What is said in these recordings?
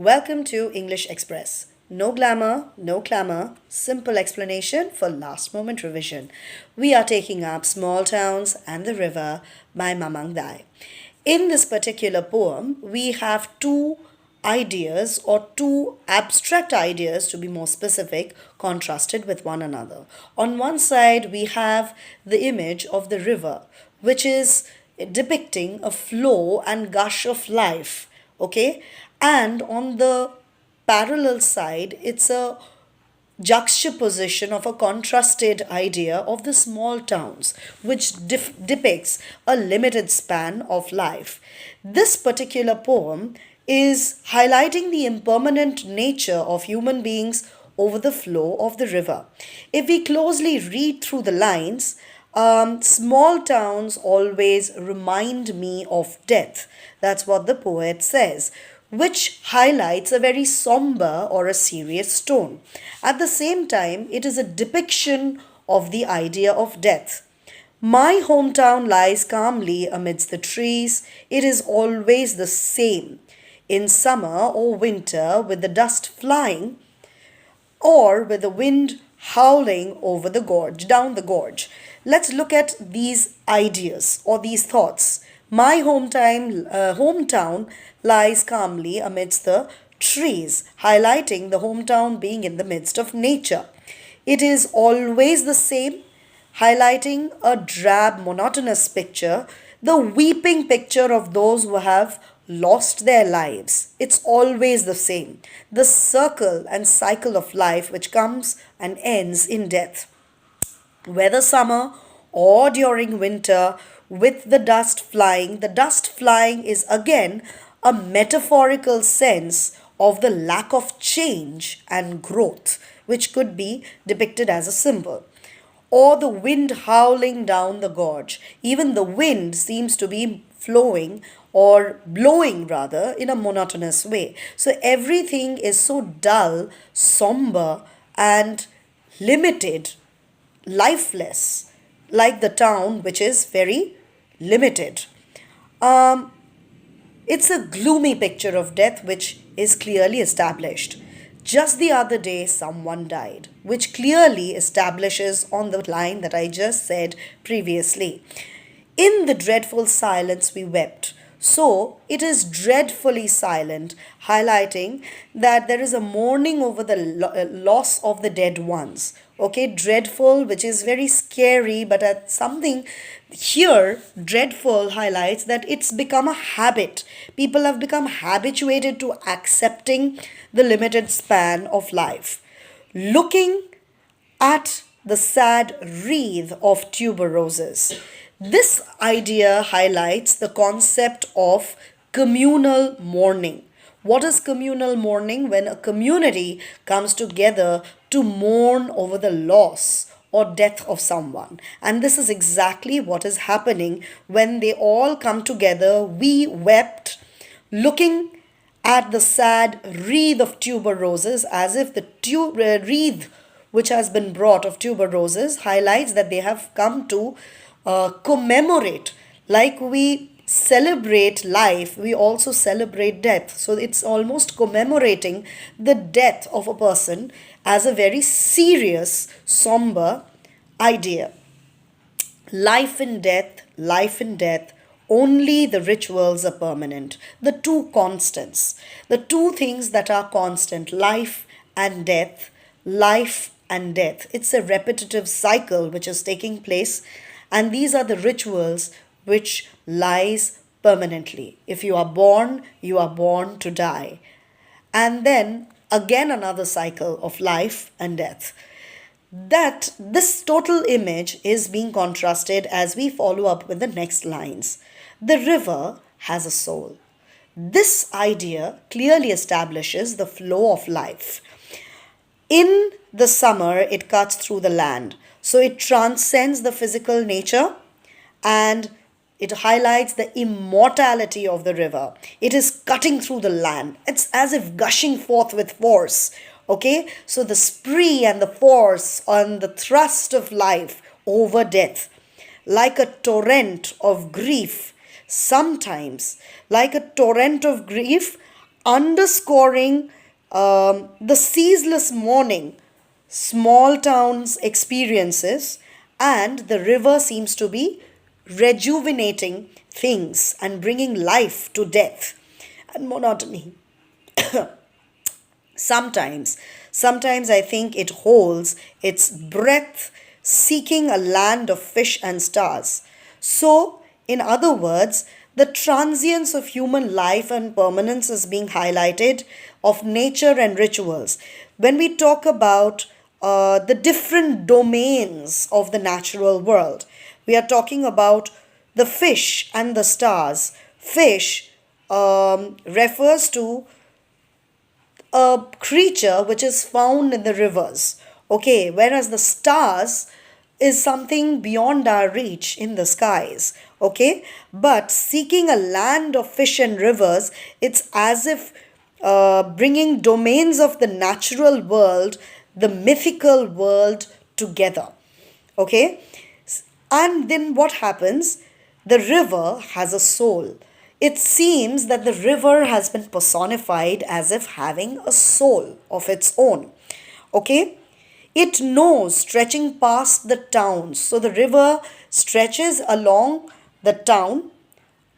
Welcome to English Express. No glamour, no clamor, simple explanation for last moment revision. We are taking up Small Towns and the River by Mamang Dai. In this particular poem, we have two ideas or two abstract ideas to be more specific contrasted with one another. On one side, we have the image of the river, which is depicting a flow and gush of life, okay? And on the parallel side, it's a juxtaposition of a contrasted idea of the small towns, which depicts a limited span of life. This particular poem is highlighting the impermanent nature of human beings over the flow of the river. If we closely read through the lines, small towns always remind me of death. That's what the poet says, which highlights a very somber or a serious tone. At the same time, it is a depiction of the idea of death. My hometown lies calmly amidst the trees. It is always the same. In summer or winter, with the dust flying, or with the wind howling over the gorge, down the gorge. Let's look at these ideas or these thoughts. My hometown lies calmly amidst the trees, highlighting the hometown being in the midst of nature. It is always the same, highlighting a drab, monotonous picture, the weeping picture of those who have lost their lives. It's always the same, the circle and cycle of life which comes and ends in death. Whether summer or during winter, with the dust flying is again a metaphorical sense of the lack of change and growth, which could be depicted as a symbol. Or the wind howling down the gorge. Even the wind seems to be flowing or blowing rather in a monotonous way. So everything is so dull, somber, and limited, lifeless, like the town which is very limited. It's a gloomy picture of death which is clearly established. Just the other day, someone died, which clearly establishes on the line that I just said previously. In the dreadful silence, we wept. So it is dreadfully silent, highlighting that there is a mourning over the loss of the dead ones. Okay, dreadful, which is very scary, but at something here, dreadful highlights that it's become a habit. People have become habituated to accepting the limited span of life. Looking at the sad wreath of tuberoses. This idea highlights the concept of communal mourning. What is communal mourning? When a community comes together to mourn over the loss or death of someone. And this is exactly what is happening when they all come together. We wept, looking at the sad wreath of tuberoses, as if the wreath which has been brought of tuberoses highlights that they have come to commemorate. Like we celebrate life, we also celebrate death. So it's almost commemorating the death of a person as a very serious, somber idea. Life and death, only the rituals are permanent. The two constants, the two things that are constant, life and death, life and death. It's a repetitive cycle which is taking place, and these are the rituals which lies permanently. If you are born to die. And then again another cycle of life and death. That this total image is being contrasted as we follow up with the next lines. The river has a soul. This idea clearly establishes the flow of life. In the summer, it cuts through the land. So it transcends the physical nature and it highlights the immortality of the river. It is cutting through the land. It's as if gushing forth with force. Okay? So the spree and the force and the thrust of life over death. Like a torrent of grief, sometimes, like a torrent of grief, underscoring the ceaseless morning, small towns experiences, and the river seems to be rejuvenating things and bringing life to death and monotony. Sometimes, sometimes I think it holds its breath, seeking a land of fish and stars. So, in other words, the transience of human life and permanence is being highlighted, of nature and rituals. When we talk about the different domains of the natural world, we are talking about the fish and the stars. Fish refers to a creature which is found in the rivers. Okay, whereas the stars is something beyond our reach in the skies. Okay, but seeking a land of fish and rivers, it's as if bringing domains of the natural world, the mythical world together. Okay, and then what happens? The river has a soul. It seems that the river has been personified as if having a soul of its own. Okay? It knows stretching past the towns. So the river stretches along the town,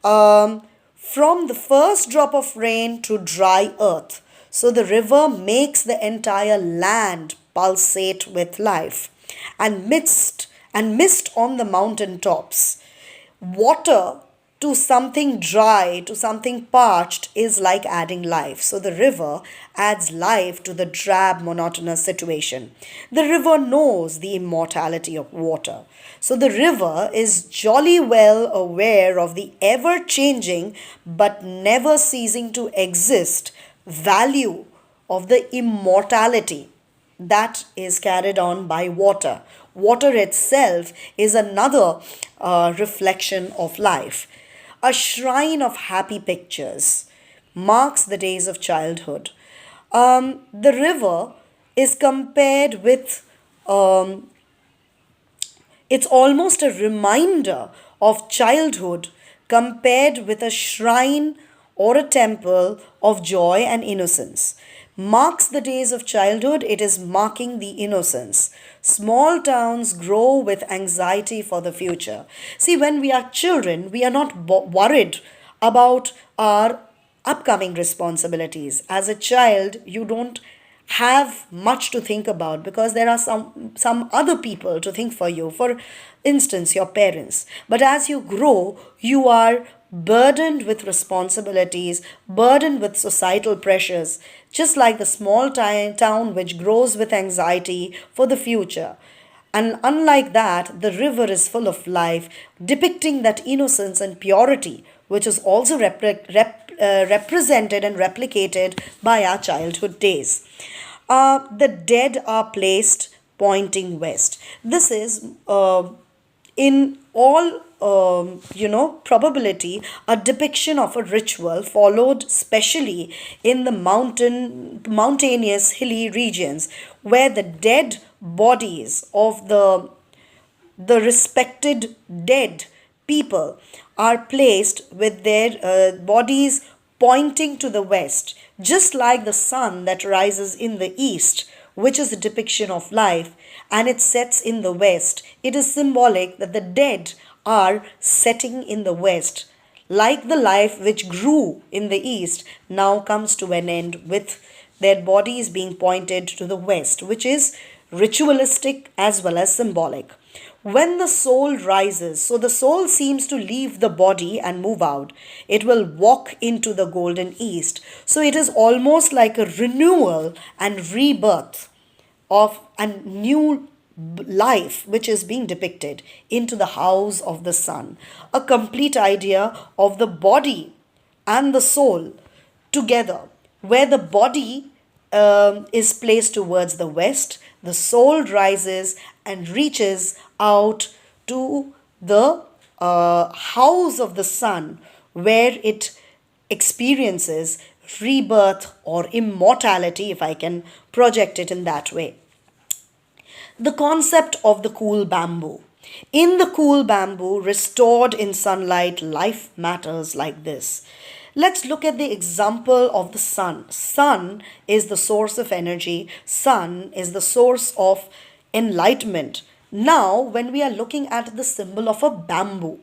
from the first drop of rain to dry earth. So the river makes the entire land pulsate with life. And mist on the mountain tops. Water to something dry, to something parched, is like adding life. So the river adds life to the drab, monotonous situation. The river knows the immortality of water. So the river is jolly well aware of the ever changing but never ceasing to exist value of the immortality that is carried on by water. Water itself is another reflection of life. A shrine of happy pictures marks the days of childhood. The river is compared with, it's almost a reminder of childhood compared with a shrine or a temple of joy and innocence. Marks the days of childhood, it is marking the innocence. Small towns grow with anxiety for the future. See, when we are children, we are not worried about our upcoming responsibilities. As a child, you don't have much to think about because there are some other people to think for you, for instance your parents. But as you grow, you are burdened with responsibilities, burdened with societal pressures, just like the small town which grows with anxiety for the future. And unlike that, the river is full of life, depicting that innocence and purity, which is also represented and replicated by our childhood days. The dead are placed pointing west. This is, in all probability, a depiction of a ritual followed specially in the mountainous hilly regions where the dead bodies of the respected dead people are placed with their bodies pointing to the west, just like the sun that rises in the east, which is a depiction of life, and it sets in the west. It is symbolic that the dead are setting in the west, like the life which grew in the east now comes to an end with their bodies being pointed to the west, which is ritualistic as well as symbolic. When the soul rises, so the soul seems to leave the body and move out. It will walk into the golden east. So it is almost like a renewal and rebirth of a new life which is being depicted into the house of the sun. A complete idea of the body and the soul together, where the body is placed towards the west, the soul rises and reaches out to the house of the sun, where it experiences rebirth or immortality, if I can project it in that way. The concept of the cool bamboo. In the cool bamboo, restored in sunlight, life matters like this. Let's look at the example of the sun. Sun is the source of energy. Sun is the source of enlightenment. Now, when we are looking at the symbol of a bamboo,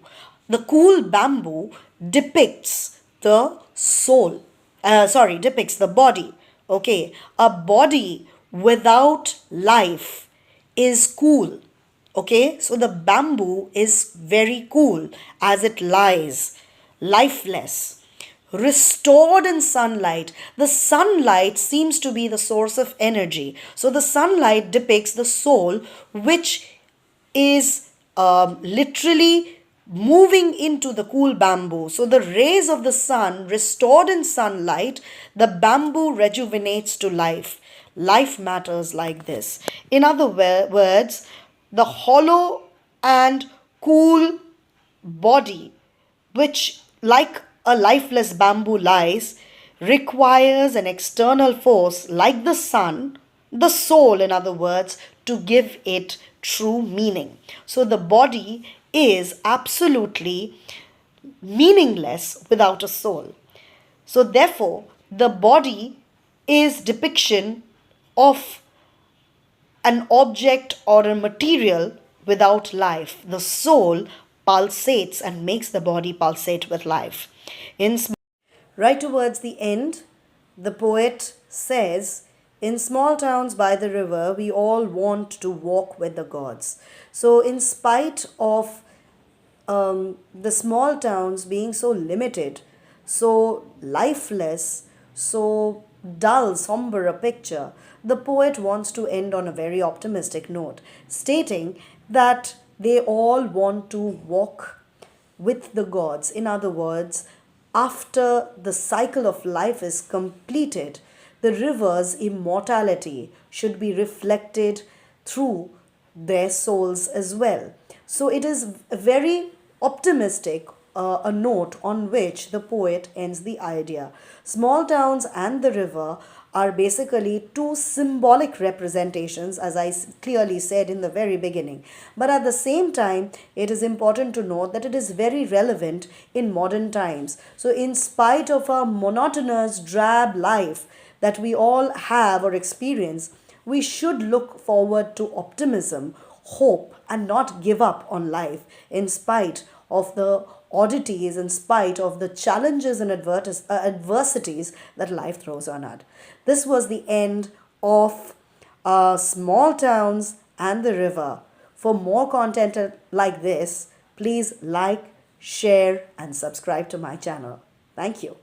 the cool bamboo depicts the soul. Depicts the body. Okay, a body without life is cool. Okay, so the bamboo is very cool as it lies, lifeless, restored in sunlight. The sunlight seems to be the source of energy. So the sunlight depicts the soul, which is literally moving into the cool bamboo. So the rays of the sun, restored in sunlight, the bamboo rejuvenates to life. Life matters like this. In other words, the hollow and cool body, which like a lifeless bamboo lies, requires an external force like the sun, the soul, in other words, to give it true meaning. So the body is absolutely meaningless without a soul. So therefore, the body is depiction of an object or a material without life. The soul pulsates and makes the body pulsate with life. Right towards the end, the poet says, in small towns by the river, we all want to walk with the gods. So, in spite of the small towns being so limited, so lifeless, so dull, somber a picture, the poet wants to end on a very optimistic note, stating that they all want to walk with the gods. In other words, after the cycle of life is completed, the river's immortality should be reflected through their souls as well. So it is very optimistic, a note on which the poet ends the idea. Small towns and the river are basically two symbolic representations, as I clearly said in the very beginning. But at the same time, it is important to note that it is very relevant in modern times. So, in spite of our monotonous, drab life that we all have or experience, we should look forward to optimism, hope, and not give up on life in spite of the oddities, in spite of the challenges and adversities that life throws on us. This was the end of Small Towns and the River. For more content like this, please like, share, and subscribe to my channel. Thank you.